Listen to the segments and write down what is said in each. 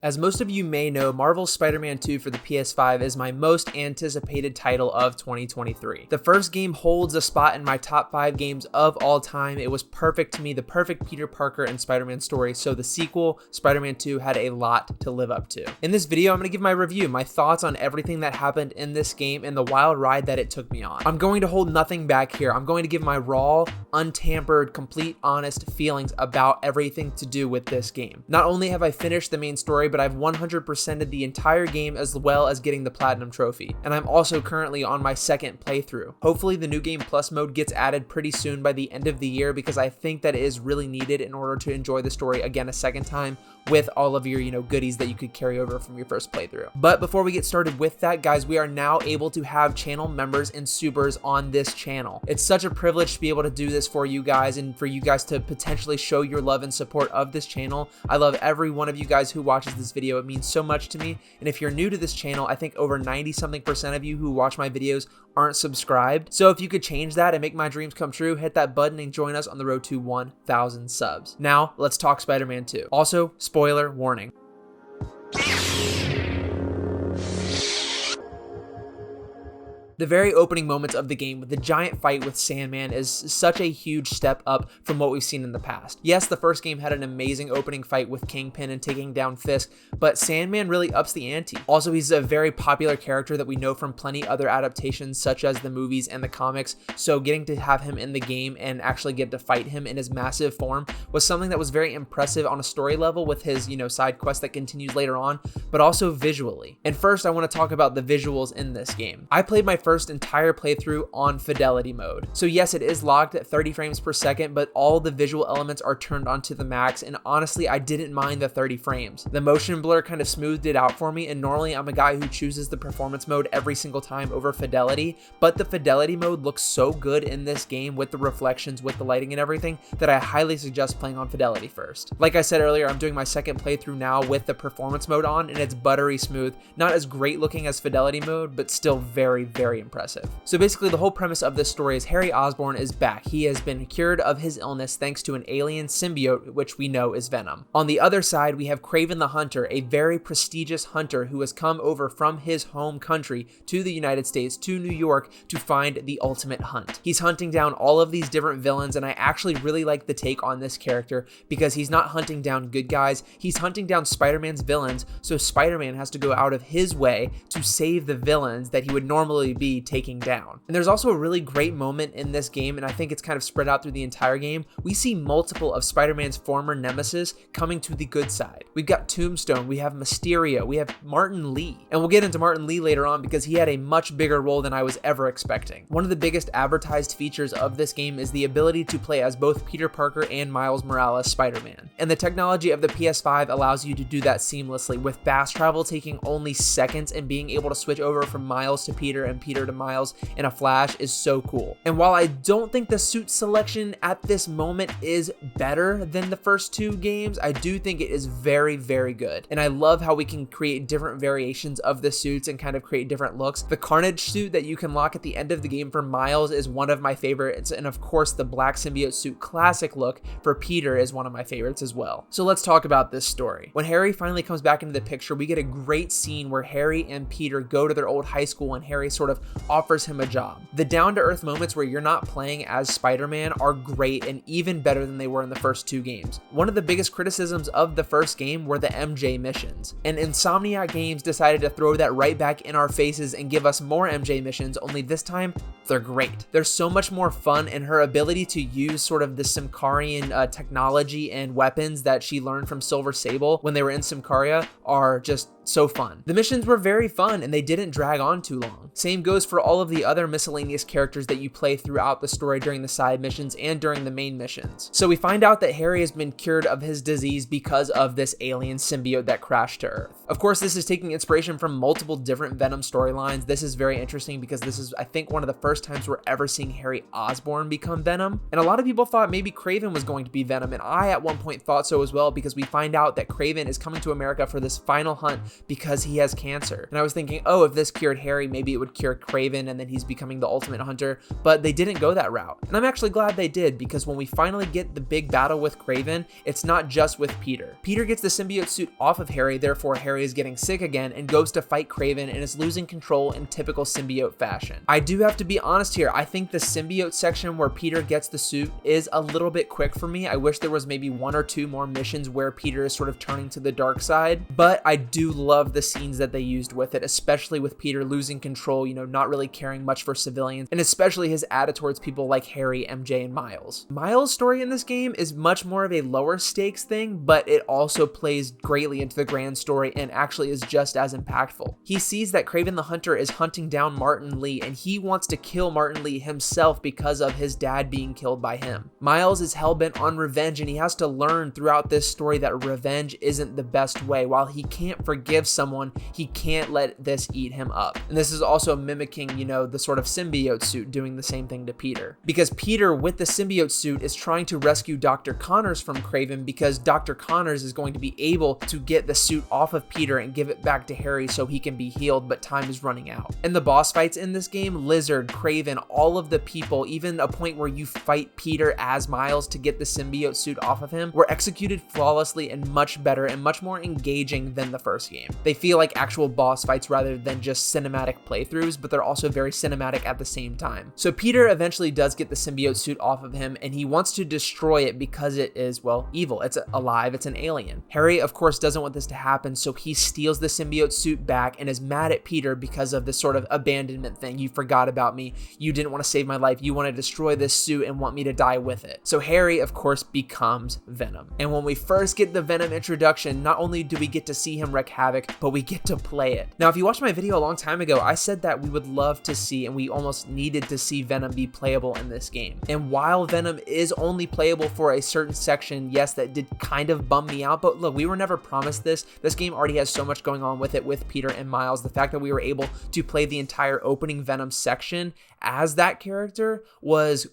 As most of you may know, Marvel's Spider-Man 2 for the PS5 is my most anticipated title of 2023. The first game holds a spot in my top 5 games of all time. It was perfect to me, the perfect Peter Parker and Spider-Man story, so the sequel, Spider-Man 2, had a lot to live up to. In this video, I'm going to give my review, my thoughts on everything that happened in this game and the wild ride that it took me on. I'm going to hold nothing back here. I'm going to give my raw, untampered, complete, honest feelings about everything to do with this game. Not only have I finished the main story, but I've 100%ed the entire game as well as getting the Platinum Trophy, and I'm also currently on my second playthrough. Hopefully the New Game Plus mode gets added pretty soon by the end of the year, because I think that it is really needed in order to enjoy the story again a second time with all of your, goodies that you could carry over from your first playthrough. But before we get started with that, guys, we are now able to have channel members and supers on this channel. It's such a privilege to be able to do this for you guys and for you guys to potentially show your love and support of this channel. I love every one of you guys who watches this video. It means so much to me. And if you're new to this channel, I think over 90-something% of you who watch my videos aren't subscribed. So if you could change that and make my dreams come true, hit that button and join us on the road to 1,000 subs. Now, let's talk Spider-Man 2. Also, spoiler warning. The very opening moments of the game with the giant fight with Sandman is such a huge step up from what we've seen in the past. Yes, the first game had an amazing opening fight with Kingpin and taking down Fisk, but Sandman really ups the ante. Also, he's a very popular character that we know from plenty other adaptations such as the movies and the comics, so getting to have him in the game and actually get to fight him in his massive form was something that was very impressive on a story level with his, side quest that continues later on, but also visually. And first, I want to talk about the visuals in this game. I played my first entire playthrough on fidelity mode. So yes, it is locked at 30 frames per second, but all the visual elements are turned on to the max, and honestly, I didn't mind the 30 frames. The motion blur kind of smoothed it out for me, and normally I'm a guy who chooses the performance mode every single time over fidelity, but the fidelity mode looks so good in this game with the reflections, with the lighting and everything, that I highly suggest playing on fidelity first. Like I said earlier, I'm doing my second playthrough now with the performance mode on, and it's buttery smooth. Not as great looking as fidelity mode, but still very, very impressive. So basically the whole premise of this story is Harry Osborn is back. He has been cured of his illness thanks to an alien symbiote, which we know is Venom. On the other side, we have Craven the Hunter, a very prestigious hunter who has come over from his home country to the United States, to New York, to find the ultimate hunt. He's hunting down all of these different villains, and I actually really like the take on this character because he's not hunting down good guys, he's hunting down Spider-Man's villains, so Spider-Man has to go out of his way to save the villains that he would normally be taking down. And there's also a really great moment in this game, and I think it's kind of spread out through the entire game. We see multiple of Spider-Man's former nemesis coming to the good side. We've got Tombstone, we have Mysterio, we have Martin Lee, and we'll get into Martin Lee later on because he had a much bigger role than I was ever expecting. One of the biggest advertised features of this game is the ability to play as both Peter Parker and Miles Morales Spider-Man, and the technology of the PS5 allows you to do that seamlessly, with fast travel taking only seconds and being able to switch over from Miles to Peter and Peter to Miles in a flash is so cool. And while I don't think the suit selection at this moment is better than the first two games, I do think it is very, very good. And I love how we can create different variations of the suits and kind of create different looks. The Carnage suit that you can lock at the end of the game for Miles is one of my favorites, and of course the black symbiote suit classic look for Peter is one of my favorites as well. So let's talk about this story. When Harry finally comes back into the picture, we get a great scene where Harry and Peter go to their old high school and Harry sort of offers him a job. The down-to-earth moments where you're not playing as Spider-Man are great and even better than they were in the first two games. One of the biggest criticisms of the first game were the MJ missions, and Insomniac Games decided to throw that right back in our faces and give us more MJ missions, only this time they're great. They're so much more fun, and her ability to use sort of the Symkarian technology and weapons that she learned from Silver Sable when they were in Symkaria are just so fun. The missions were very fun and they didn't drag on too long. Same goes for all of the other miscellaneous characters that you play throughout the story during the side missions and during the main missions. So we find out that Harry has been cured of his disease because of this alien symbiote that crashed to Earth. Of course, this is taking inspiration from multiple different Venom storylines. This is very interesting because this is, I think, one of the first first times we're ever seeing Harry Osborn become Venom. And a lot of people thought maybe Craven was going to be Venom, and I at one point thought so as well, because we find out that Craven is coming to America for this final hunt because he has cancer. And I was thinking, oh, if this cured Harry, maybe it would cure Craven and then he's becoming the ultimate hunter, but they didn't go that route. And I'm actually glad they did, because when we finally get the big battle with Craven, it's not just with Peter. Peter gets the symbiote suit off of Harry, therefore Harry is getting sick again and goes to fight Craven and is losing control in typical symbiote fashion. I do have to be honest here, I think the symbiote section where Peter gets the suit is a little bit quick for me. I wish there was maybe 1 or 2 more missions where Peter is sort of turning to the dark side, but I do love the scenes that they used with it, especially with Peter losing control, you know, not really caring much for civilians, and especially his attitude towards people like Harry, MJ, and Miles. Miles' story in this game is much more of a lower stakes thing, but it also plays greatly into the grand story and actually is just as impactful. He sees that Craven the Hunter is hunting down Martin Lee, and he wants to kill Martin Lee himself because of his dad being killed by him. Miles is hellbent on revenge, and he has to learn throughout this story that revenge isn't the best way. While he can't forgive someone, he can't let this eat him up. And this is also mimicking, you know, the sort of symbiote suit doing the same thing to Peter. Because Peter, with the symbiote suit, is trying to rescue Dr. Connors from Craven, because Dr. Connors is going to be able to get the suit off of Peter and give it back to Harry so he can be healed, but time is running out. And the boss fights in this game, Lizard, Craven, all of the people, even a point where you fight Peter as Miles to get the symbiote suit off of him, were executed flawlessly and much better and much more engaging than the first game. They feel like actual boss fights rather than just cinematic playthroughs, but they're also very cinematic at the same time. So Peter eventually does get the symbiote suit off of him, and he wants to destroy it because it is, well, evil. It's alive, it's an alien. Harry, of course, doesn't want this to happen, so he steals the symbiote suit back and is mad at Peter because of this sort of abandonment thing. You forgot about me, you didn't want to save my life, you want to destroy this suit and want me to die with it. So Harry, of course, becomes Venom. And when we first get the Venom introduction, not only do we get to see him wreak havoc, but we get to play it. Now, if you watched my video a long time ago, I said that we would love to see, and we almost needed to see Venom be playable in this game. And while Venom is only playable for a certain section, yes, that did kind of bum me out, but look, we were never promised this. This game already has so much going on with it with Peter and Miles. The fact that we were able to play the entire opening Venom section as that character was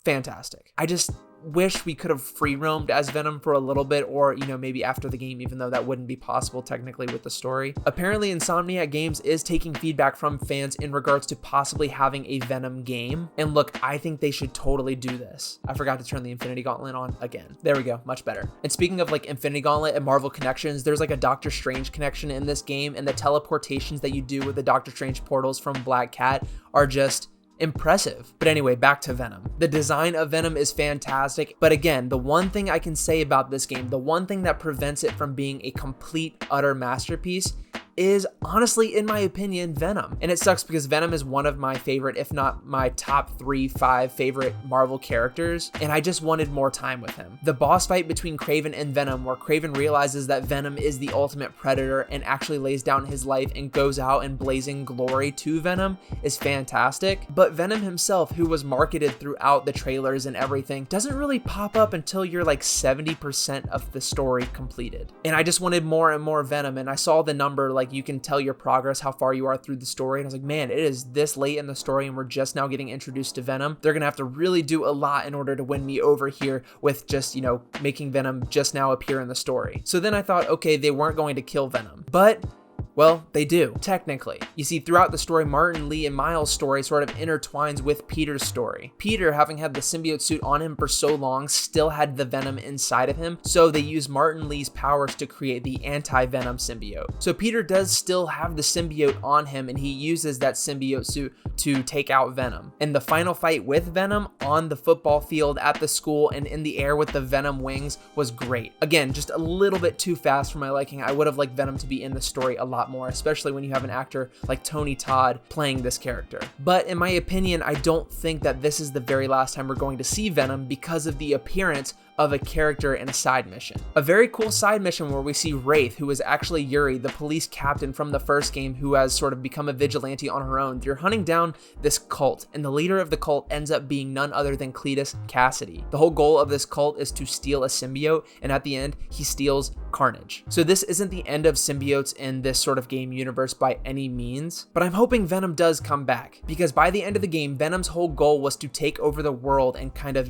fantastic. I just wish we could have free roamed as Venom for a little bit, or, you know, maybe after the game, even though that wouldn't be possible technically with the story. Apparently, Insomniac Games is taking feedback from fans in regards to possibly having a Venom game. And look, I think they should totally do this. I forgot to turn the Infinity Gauntlet on again. There we go, much better. And speaking of like Infinity Gauntlet and Marvel connections, there's like a Doctor Strange connection in this game, and the teleportations that you do with the Doctor Strange portals from Black Cat are just impressive. But anyway, back to Venom. The design of Venom is fantastic, but again, the one thing I can say about this game, the one thing that prevents it from being a complete, utter masterpiece, is honestly, in my opinion, Venom. And it sucks because Venom is one of my favorite, if not my top 3-5 favorite Marvel characters, and I just wanted more time with him. The boss fight between Craven and Venom, where Craven realizes that Venom is the ultimate predator and actually lays down his life and goes out in blazing glory to Venom, is fantastic. But Venom himself, who was marketed throughout the trailers and everything, doesn't really pop up until you're like 70% of the story completed. And I just wanted more and more Venom, and I saw the number, like, you can tell your progress, how far you are through the story, and I was like, man, it is this late in the story and we're just now getting introduced to Venom. They're gonna have to really do a lot in order to win me over here with just, you know, making Venom just now appear in the story. So then I thought, okay, they weren't going to kill Venom, but well, they do, technically. You see, throughout the story, Martin Lee and Miles' story sort of intertwines with Peter's story. Peter, having had the symbiote suit on him for so long, still had the Venom inside of him, so they use Martin Lee's powers to create the anti-Venom symbiote. So Peter does still have the symbiote on him, and he uses that symbiote suit to take out Venom. And the final fight with Venom on the football field, at the school, and in the air with the Venom wings was great. Again, just a little bit too fast for my liking. I would have liked Venom to be in the story a lot more, especially when you have an actor like Tony Todd playing this character. But in my opinion, I don't think that this is the very last time we're going to see Venom because of the appearance of a character in a side mission. A very cool side mission where we see Wraith, who is actually Yuri, the police captain from the first game who has sort of become a vigilante on her own. You're hunting down this cult, and the leader of the cult ends up being none other than Cletus Cassidy. The whole goal of this cult is to steal a symbiote, and at the end, he steals Carnage. So this isn't the end of symbiotes in this sort of game universe by any means, but I'm hoping Venom does come back, because by the end of the game, Venom's whole goal was to take over the world and kind of,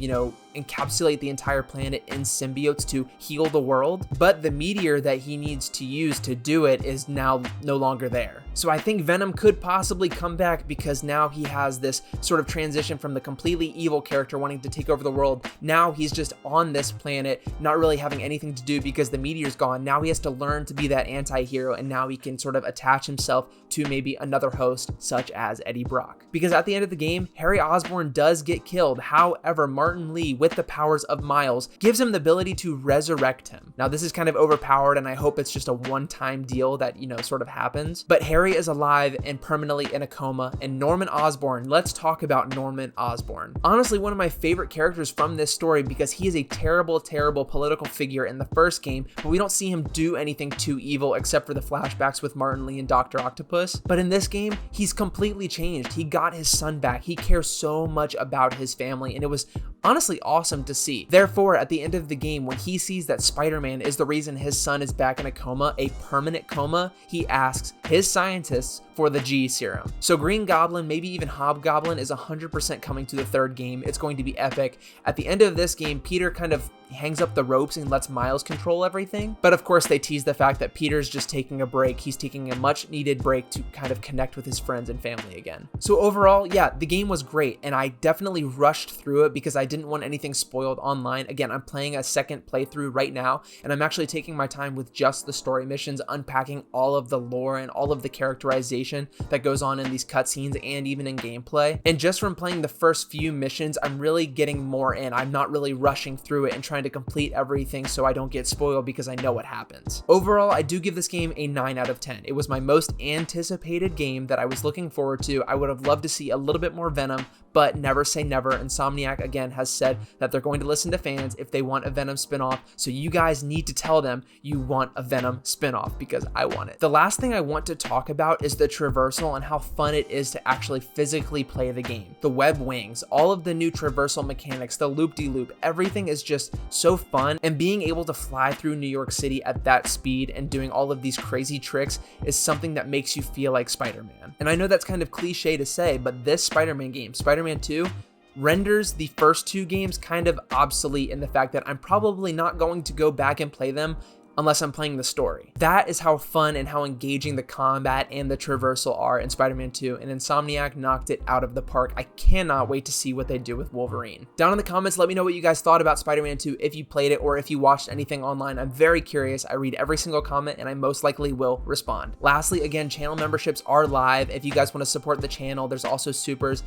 encapsulate the entire planet in symbiotes to heal the world, but the meteor that he needs to use to do it is now no longer there. So I think Venom could possibly come back because now he has this sort of transition from the completely evil character wanting to take over the world. Now he's just on this planet, not really having anything to do because the meteor's gone. Now he has to learn to be that anti-hero, and now he can sort of attach himself to maybe another host such as Eddie Brock. Because at the end of the game, Harry Osborn does get killed. However, Martin Lee, with the powers of Miles, gives him the ability to resurrect him. Now this is kind of overpowered, and I hope it's just a one-time deal that, sort of happens. But Harry is alive and permanently in a coma, and Norman Osborn, let's talk about Norman Osborn. Honestly, one of my favorite characters from this story because he is a terrible, terrible political figure in the first game, but we don't see him do anything too evil except for the flashbacks with Martin Lee and Dr. Octopus. But in this game, he's completely changed. He got his son back. He cares so much about his family, and it was honestly awesome to see. Therefore, at the end of the game, when he sees that Spider-Man is the reason his son is back in a coma, a permanent coma, he asks his scientists for the G serum. So Green Goblin, maybe even Hobgoblin, is 100% coming to the third game. It's going to be epic. At the end of this game, Peter kind of hangs up the ropes and lets Miles control everything. But of course, they tease the fact that Peter's just taking a break. He's taking a much needed break to kind of connect with his friends and family again. So overall, yeah, the game was great, and I definitely rushed through it because I didn't want anything spoiled online. Again, I'm playing a second playthrough right now, and I'm actually taking my time with just the story missions, unpacking all of the lore and all of the characterization that goes on in these cutscenes and even in gameplay. And just from playing the first few missions, I'm really getting more in. I'm not really rushing through it and trying to complete everything so I don't get spoiled because I know what happens. Overall, I do give this game a 9 out of 10. It was my most anticipated game that I was looking forward to. I would have loved to see a little bit more Venom, but never say never. Insomniac again has said that they're going to listen to fans if they want a Venom spinoff, so you guys need to tell them you want a Venom spinoff because I want it. The last thing I want to talk about is the traversal and how fun it is to actually physically play the game. The web wings, all of the new traversal mechanics, the loop-de-loop, everything is just so fun, and being able to fly through New York City at that speed and doing all of these crazy tricks is something that makes you feel like Spider-Man. And I know that's kind of cliche to say, but this Spider-Man game, Spider-Man 2, renders the first two games kind of obsolete in the fact that I'm probably not going to go back and play them unless I'm playing the story. That is how fun and how engaging the combat and the traversal are in Spider-Man 2, and Insomniac knocked it out of the park. I cannot wait to see what they do with Wolverine. Down in the comments, let me know what you guys thought about Spider-Man 2, if you played it or if you watched anything online. I'm very curious. I read every single comment and I most likely will respond. Lastly, again, channel memberships are live. If you guys want to support the channel, there's also supers.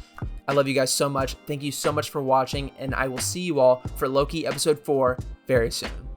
I love you guys so much. Thank you so much for watching, and I will see you all for Loki episode 4 very soon.